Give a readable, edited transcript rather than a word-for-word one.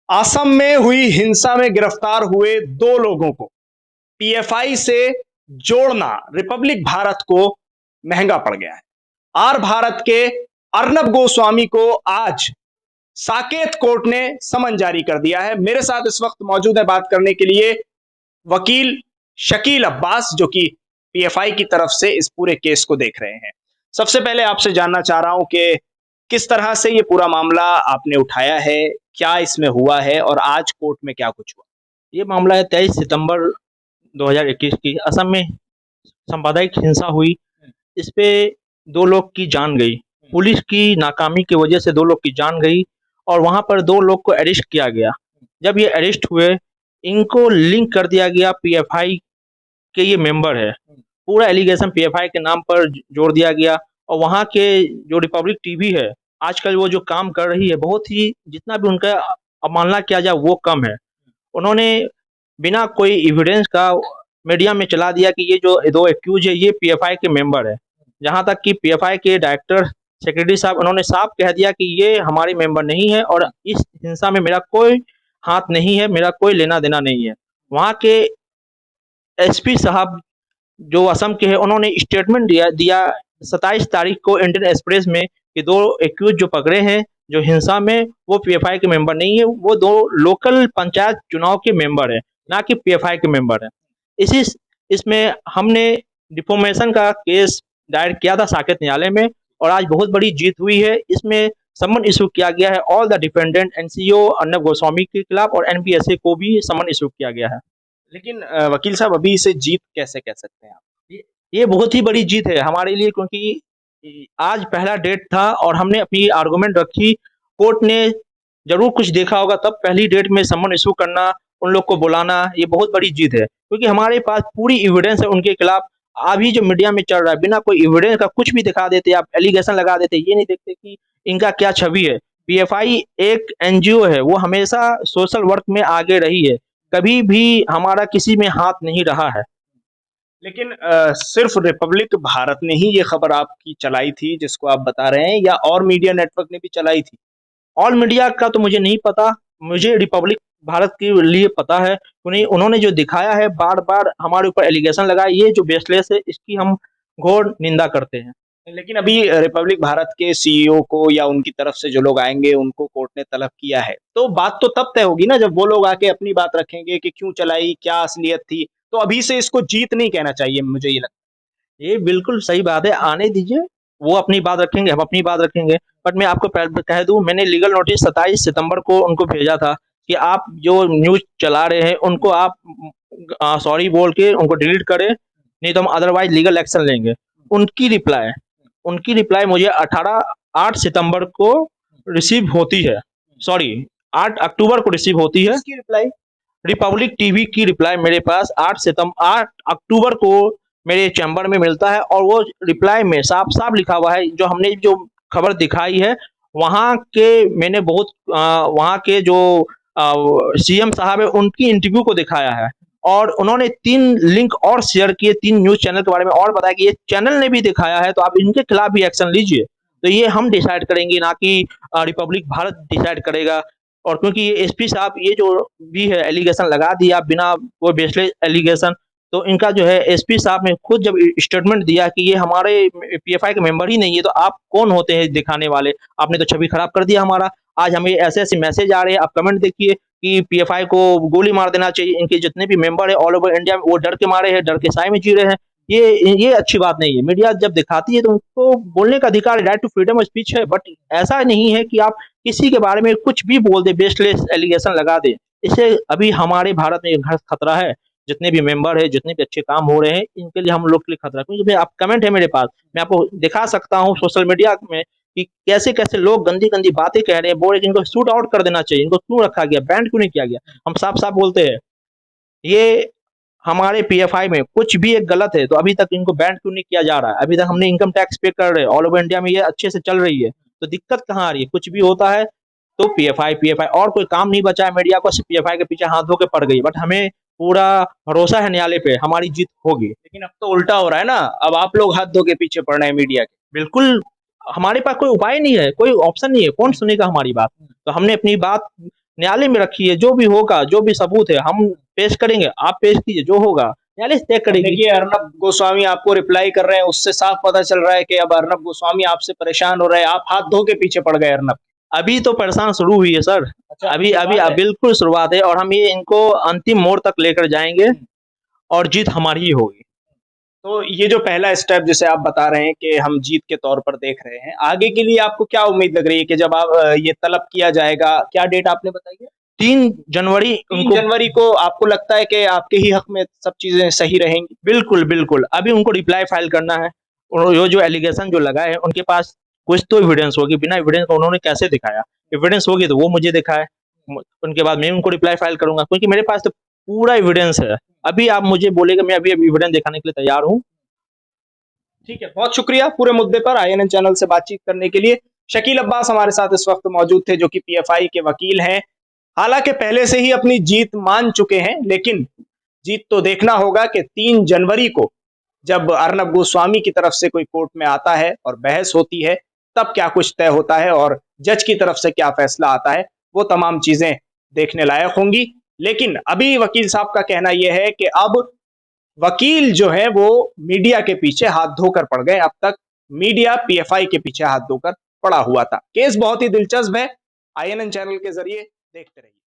असम में हुई हिंसा में गिरफ्तार हुए दो लोगों को पीएफआई से जोड़ना रिपब्लिक भारत को महंगा पड़ गया है। आर भारत के अर्नब गोस्वामी को आज साकेत कोर्ट ने समन जारी कर दिया है। मेरे साथ इस वक्त मौजूद है बात करने के लिए वकील शकील अब्बास, जो कि पीएफआई की तरफ से इस पूरे केस को देख रहे हैं। सबसे पहले आपसे जानना चाह रहा हूं कि किस तरह से ये पूरा मामला आपने उठाया है, क्या इसमें हुआ है और आज कोर्ट में क्या कुछ हुआ? ये मामला है 23 सितंबर 2021 की। असम में सांप्रदायिक हिंसा हुई। इस पे 2 लोग की जान गई। पुलिस की नाकामी की वजह से 2 लोग की जान गई और वहाँ पर 2 लोग को अरेस्ट किया गया। जब ये अरेस्ट हुए, इनको लिंक कर दिया गया पीएफआई के ये मेंबर है। पूरा एलिगेशन पीएफआई के नाम पर जोड़ दिया गया और वहाँ के जो रिपब्लिक टीवी है, आजकल वो जो काम कर रही है, बहुत ही जितना भी उनका अवमानना किया जाए वो कम है। उन्होंने बिना कोई एविडेंस का मीडिया में चला दिया कि ये जो 2 एक्यूज है ये पीएफआई के मेंबर है। जहाँ तक कि पीएफआई के डायरेक्टर सेक्रेटरी साहब उन्होंने साफ कह दिया कि ये हमारे मेंबर नहीं है और इस हिंसा में मेरा कोई हाथ नहीं है, मेरा कोई लेना देना नहीं है। वहाँ के एसपी साहब जो असम के हैं उन्होंने स्टेटमेंट दिया 27 तारीख को इंडियन एक्सप्रेस में कि 2 एक्यूज जो पकड़े हैं जो हिंसा में, वो पीएफआई के मेंबर नहीं है, वो 2 लोकल पंचायत चुनाव के मेंबर है, ना कि पीएफआई के मेंबर है। इसी इसमें हमने डिफॉर्मेशन का केस दायर किया था साकेत न्यायालय में और आज बहुत बड़ी जीत हुई है। इसमें समन इशू किया गया है all the defendant NCO Arnab Goswami के खिलाफ और एनपीएसए को भी समन इशू किया गया है। लेकिन वकील साहब, अभी इसे जीत कैसे कह सकते हैं आप? ये बहुत ही बड़ी जीत है हमारे लिए, क्योंकि आज पहला डेट था और हमने अपनी आर्गुमेंट रखी। कोर्ट ने जरूर कुछ देखा होगा, तब पहली डेट में समन इशू करना, उन लोग को बुलाना, ये बहुत बड़ी जीत है क्योंकि हमारे पास पूरी एविडेंस है उनके खिलाफ। अभी जो मीडिया में चल रहा है, बिना कोई एविडेंस का कुछ भी दिखा देते, आप एलिगेशन लगा देते, ये नहीं देखते कि इनका क्या छवि है। पीएफआई एक एनजीओ है, वो हमेशा सोशल वर्क में आगे रही है, कभी भी हमारा किसी में हाथ नहीं रहा है। लेकिन सिर्फ रिपब्लिक भारत ने ही ये खबर आपकी चलाई थी जिसको आप बता रहे हैं, या और मीडिया नेटवर्क ने भी चलाई थी? ऑल मीडिया का तो मुझे नहीं पता, मुझे रिपब्लिक भारत के लिए पता है। उन्हें उन्होंने जो दिखाया है, बार बार हमारे ऊपर एलिगेशन लगाए, ये जो बेसलेस है इसकी हम घोर निंदा करते हैं। लेकिन अभी रिपब्लिक भारत के सीईओ को या उनकी तरफ से जो लोग आएंगे उनको कोर्ट ने तलब किया है, तो बात तो तब तय होगी ना जब वो लोग आके अपनी बात रखेंगे कि क्यों चलाई, क्या असलियत थी। तो अभी से इसको जीत नहीं कहना चाहिए, मुझे ये लगता ये बिल्कुल सही बात है, आने दीजिए, वो अपनी बात रखेंगे, हम अपनी बात रखेंगे। बट मैं आपको कह दूं, मैंने लीगल नोटिस 27 सितंबर को उनको भेजा था कि आप जो न्यूज चला रहे हैं उनको आप सॉरी बोल के उनको डिलीट करें, नहीं तो हम अदरवाइज लीगल एक्शन लेंगे। उनकी रिप्लाई उनकी रिप्लाई मुझे 8 सितंबर को रिसीव होती है, सॉरी 8 अक्टूबर को रिसीव होती है। इसकी रिप्लाई रिपब्लिक टीवी की रिप्लाई मेरे पास 8 अक्टूबर को मेरे चैम्बर में मिलता है और वो रिप्लाई में साफ साफ लिखा हुआ है, जो हमने जो खबर दिखाई है वहाँ के, मैंने बहुत वहाँ के जो सीएम साहब है उनकी इंटरव्यू को दिखाया है और उन्होंने 3 लिंक और शेयर किए, 3 न्यूज चैनल के बारे में और बताया कि ये चैनल ने भी दिखाया है, तो आप इनके खिलाफ भी एक्शन लीजिए। तो ये हम डिसाइड करेंगे, ना कि रिपब्लिक भारत डिसाइड करेगा। और क्योंकि ये एसपी साहब ये जो भी है एलिगेशन लगा दिया बिना वो बेसलेस एलिगेशन, तो इनका जो है एसपी साहब ने खुद जब स्टेटमेंट दिया कि ये हमारे पीएफआई के मेंबर ही नहीं है, तो आप कौन होते हैं दिखाने वाले, आपने तो छवि खराब कर दिया हमारा। आज हमें ऐसे ऐसे मैसेज आ रहे हैं, आप कमेंट देखिए कि पीएफआई को गोली मार देना चाहिए, इनके जितने भी मेंबर है ऑल ओवर इंडिया में वो डर के मारे हैं, डर के साए में जी रहे हैं। ये अच्छी बात नहीं है। मीडिया जब दिखाती है तो उनको बोलने का अधिकार, right to freedom of speech है, बट ऐसा नहीं है कि आप किसी के बारे में कुछ भी बोल दे, बेसलेस एलिगेशन लगा दे। इससे अभी हमारे भारत में घर खतरा है, जितने भी मेंबर है, जितने भी अच्छे काम हो रहे हैं, इनके लिए हम लोग के लिए खतरा। क्योंकि आप कमेंट है मेरे पास, मैं आपको दिखा सकता हूँ सोशल मीडिया में कि कैसे कैसे लोग गंदी गंदी बातें कह रहे हैं, बोल रहे इनको शूट आउट कर देना चाहिए, इनको क्यों रखा गया, बैंड क्यों नहीं किया गया। हम साफ साफ बोलते हैं ये हमारे पीएफआई में कुछ भी एक गलत है, तो अभी तक इनको बैंड क्यों नहीं किया जा रहा है। अभी तक हमने इनकम टैक्स पे कर रहे हैं, ऑल ओवर इंडिया में ये अच्छे से चल रही है, तो दिक्कत कहाँ आ रही है। कुछ भी होता है तो पीएफआई पीएफआई और कोई काम नहीं बचा है मीडिया को, सिर्फ पीएफआई के पीछे हाथ धो के पड़ गई। बट हमें पूरा भरोसा है न्यायालय पे, हमारी जीत होगी। लेकिन अब तो उल्टा हो रहा है ना, अब आप लोग हाथ धो के पीछे पड़ रहे हैं मीडिया के। बिल्कुल, हमारे पास कोई उपाय नहीं है, कोई ऑप्शन नहीं है, कौन सुनेगा हमारी बात। तो हमने अपनी बात न्यायालय में रखिए, जो भी होगा, जो भी सबूत है हम पेश करेंगे, आप पेश कीजिए, जो होगा न्यायालय तय करेगी। देखिए अर्नब गोस्वामी आपको रिप्लाई कर रहे हैं, उससे साफ पता चल रहा है कि अब अर्नब गोस्वामी आपसे परेशान हो रहे हैं, आप हाथ धो के पीछे पड़ गए अर्नब। अभी तो परेशान शुरू हुई है सर। अच्छा, अभी अभी शुरुआत है। बिल्कुल शुरुआत है और हम ये इनको अंतिम मोड़ तक लेकर जाएंगे और जीत हमारी ही होगी। तो ये जो पहला स्टेप जिसे आप बता रहे हैं कि हम जीत के तौर पर देख रहे हैं, आगे के लिए आपको क्या उम्मीद लग रही है कि जब आप ये तलब किया जाएगा, क्या डेट आपने बताई है? 3 जनवरी 3 उनको जनवरी को आपको लगता है कि आपके ही हक में सब चीजें सही रहेंगी? बिल्कुल, बिल्कुल। अभी उनको रिप्लाई फाइल करना है और ये जो एलिगेशन जो लगाए हैं, उनके पास कुछ तो एविडेंस होगी, बिना एविडेंस के उन्होंने कैसे दिखाया? एविडेंस होगी तो वो मुझे दिखाए, उनके बाद मैं उनको रिप्लाई फाइल करूँगा क्योंकि मेरे पास तो पूरा एविडेंस है। अभी आप मुझे बोलेंगे, मैं अभी एविडेंस दिखाने के लिए तैयार हूँ। ठीक है, बहुत शुक्रिया पूरे मुद्दे पर INN चैनल से बातचीत करने के लिए। शकील अब्बास हमारे साथ इस वक्त मौजूद थे, जो कि PFI के वकील हैं। हालांकि पहले से ही अपनी जीत मान चुके हैं, लेकिन जीत तो देखना होगा कि 3 जनवरी को जब अर्नब गोस्वामी की तरफ से कोई कोर्ट में आता है और बहस होती है, तब क्या कुछ तय होता है और जज की तरफ से क्या फैसला आता है, वो तमाम चीजें देखने लायक होंगी। लेकिन अभी वकील साहब का कहना यह है कि अब वकील जो है वो मीडिया के पीछे हाथ धोकर पड़ गए। अब तक मीडिया PFI के पीछे हाथ धोकर पड़ा हुआ था। केस बहुत ही दिलचस्प है। INN चैनल के जरिए देखते रहिए।